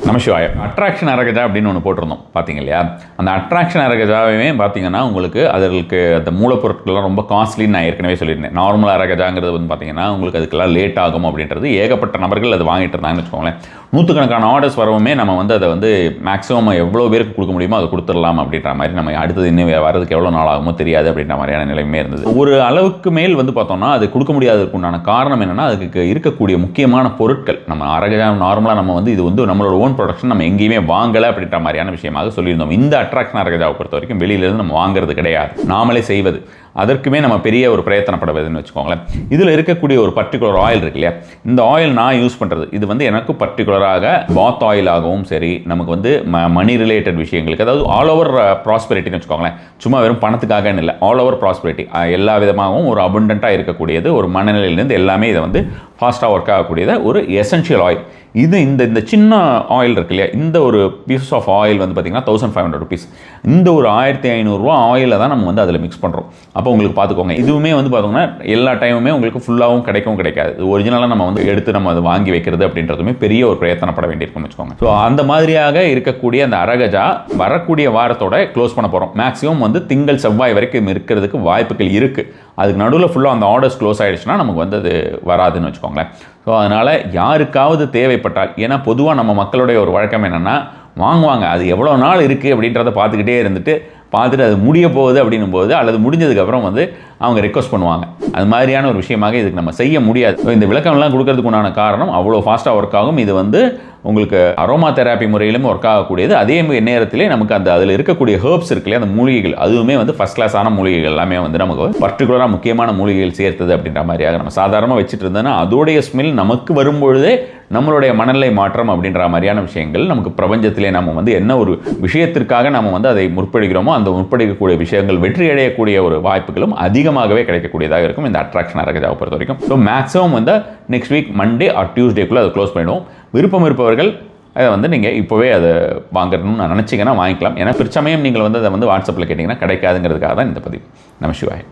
நமசிவாய. Attraction அரகஜா அப்படின்னு ஒன்று போட்டிருந்தோம் பார்த்தீங்க இல்லையா? அந்த அட்ராக்ஷன் அரகஜாவே பார்த்தீங்கன்னா உங்களுக்கு அதற்கு அந்த மூலப்பொருட்கள்லாம் ரொம்ப காஸ்ட்லின்னு நான் ஏற்கனவே சொல்லியிருந்தேன். நார்மல் அரகஜாங்கிறது வந்து பார்த்தீங்கன்னா உங்களுக்கு அதுக்கெல்லாம் லேட் ஆகும் அப்படின்றது ஏகப்பட்ட நபர்கள் அது வாங்கிட்டு இருந்தாங்கன்னு வச்சுக்கோங்களேன். நூற்றுக்கணக்கான ஆர்டர்ஸ் வரவுமே நம்ம வந்து அதை வந்து மேக்ஸிமம் எவ்வளோ பேருக்கு கொடுக்க முடியுமோ அதை கொடுத்துடலாம் அப்படின்ற மாதிரி நம்ம அடுத்தது இன்னும் வரதுக்கு எவ்வளோ நாள் ஆகுமோ தெரியாது அப்படின்ற மாதிரியான நிலைமை இருந்தது. ஒரு அளவுக்கு மேல் வந்து பார்த்தோம்னா அது கொடுக்க முடியாததுக்கு உண்டான காரணம் என்னென்னா அதுக்கு இருக்கக்கூடிய முக்கியமான பொருட்கள். நம்ம அரகஜா நார்மலாக நம்ம வந்து இது வந்து நம்மளோட ஓன் ப்ரொடக்ஷன், நம்ம எங்கேயுமே வாங்கலை அப்படின்ற மாதிரியான விஷயமாக சொல்லியிருந்தோம். இந்த அட்ராக்ஷன் அரகஜாவை பொறுத்த வரைக்கும் வெளியிலேருந்து நம்ம வாங்குறது கிடையாது, நாமளே செய்வது. அதற்குமே நம்ம பெரிய ஒரு பிரயத்தனப்படுவதுன்னு வச்சுக்கோங்களேன். இதில் இருக்கக்கூடிய ஒரு பர்டிகுலர் ஆயில் இருக்கு இல்லையா, இந்த ஆயில் நான் யூஸ் பண்ணுறது இது வந்து எனக்கு பர்டிகுலராக பாத் ஆயிலாகவும் சரி, நமக்கு வந்து மணி ரிலேட்டட் விஷயங்களுக்கு, அதாவது ஆல் ஓவர் ப்ராஸ்பெரிட்டின்னு வச்சுக்கோங்களேன். சும்மா வெறும் பணத்துக்காகன்னு இல்லை, ஆல் ஓவர் ப்ராஸ்பெரிட்டி எல்லா விதமாகவும் ஒரு அபண்டண்ட்டாக இருக்கக்கூடியது, ஒரு மனநிலையிலேருந்து எல்லாமே இதை வந்து ஃபாஸ்ட்டாக ஒர்க் ஆகக்கூடியது ஒரு எசென்ஷியல் ஆயில். இது இந்த சின்ன ஆயில் இருக்கு இல்லையா, இந்த ஒரு பீஸ் ஆஃப் ஆயில் வந்து பார்த்திங்கன்னா 1500 rupees. இந்த ஒரு 1500 ஆயிலை தான் நம்ம வந்து அதில் மிக்ஸ் பண்ணுறோம். அப்போ உங்களுக்கு பார்த்துக்கோங்க, இதுவுமே வந்து பார்த்தோம்னா எல்லா டைமுமே உங்களுக்கு ஃபுல்லாகவும் கிடைக்காது. ஒரிஜினலாக நம்ம வந்து எடுத்து நம்ம அதை வாங்கி வைக்கிறது அப்படின்றதுமே பெரிய ஒரு பிரயத்தனப்பட வேண்டியிருக்கும்னு வச்சுக்கோங்க. ஸோ அந்த மாதிரியாக இருக்கக்கூடிய அந்த அரகஜா வரக்கூடிய வாரத்தோட க்ளோஸ் பண்ண போகிறோம். மேக்ஸிமம் வந்து திங்கள் செவ்வாய் வரைக்கும் இருக்கிறதுக்கு வாய்ப்புகள் இருக்குது. அதுக்கு நடுவில் ஃபுல்லாக அந்த ஆர்டர்ஸ் க்ளோஸ் ஆகிடுச்சுன்னா நமக்கு வந்து அது வராதுன்னு வச்சுக்கோங்களேன். ஸோ அதனால் யாருக்காவது தேவைப்பட்டால், ஏன்னா பொதுவாக நம்ம மக்களுடைய ஒரு வழக்கம் என்னென்னா வாங்குவாங்க, அது எவ்வளோ நாள் இருக்குது அப்படின்றத பார்த்துக்கிட்டே இருந்துட்டு பார்த்துட்டு அது முடிய போகுது அப்படின்னும் போது, அல்லது முடிஞ்சதுக்கப்புறம் வந்து அவங்க ரெக்வஸ்ட் பண்ணுவாங்க. அது மாதிரியான ஒரு விஷயமாக இதுக்கு நம்ம செய்ய முடியாது. இந்த விளக்கம்லாம் கொடுக்கறதுக்கு உண்டான காரணம் அவ்வளோ ஃபாஸ்ட்டாக ஒர்க் ஆகும். இது வந்து உங்களுக்கு அரோமா தெராப்பி முறையிலும் ஒர்க் ஆகக்கூடியது. அதே நேரத்திலே நமக்கு அந்த அதில் இருக்கக்கூடிய ஹெர்ப்ஸ் இருக்கு இல்லையா, அந்த மூலிகைகள், அதுவுமே வந்து ஃபஸ்ட் கிளாஸான மூலிகைகள் எல்லாமே வந்து நமக்கு பர்டிகுலராக முக்கியமான மூலிகைகள் சேர்த்தது அப்படின்ற மாதிரியாக நம்ம சாதாரணமாக வச்சுட்டு இருந்தோன்னா அதோடைய ஸ்மெல் நமக்கு வரும்பொழுதே நம்மளுடைய மனநிலை மாற்றம் அப்படின்ற மாதிரியான விஷயங்கள் நமக்கு பிரபஞ்சத்திலே நம்ம வந்து என்ன ஒரு விஷயத்திற்காக நம்ம வந்து அதை முற்படுகிறோமோ அந்த முற்படுத்தக்கூடிய விஷயங்கள் வெற்றி அடையக்கூடிய ஒரு வாய்ப்புகளும் அதிகமாகவே கிடைக்கக்கூடியதாக இருக்கும் இந்த அட்ராக்ஷன் அரகஜாவை பொறுத்த வரைக்கும். ஸோ மேக்ஸிமம் வந்து நெக்ஸ்ட் வீக் மண்டே ஆர் டியூஸ்டேக்குள்ளே அதை க்ளோஸ் பண்ணிவிடுவோம். விருப்பம் இருப்பவர்கள் அதை வந்து நீங்கள் இப்போவே அதை வாங்கணும்னு நான் நினச்சிங்கன்னா வாங்கிக்கலாம். ஏன்னா பிற்சமயம் நீங்கள் வந்து அதை வந்து வாட்ஸ்அப்பில் கேட்டிங்கன்னா கிடைக்காதுங்கிறதுக்காக தான் இந்த பதிவு. நமசிவாய.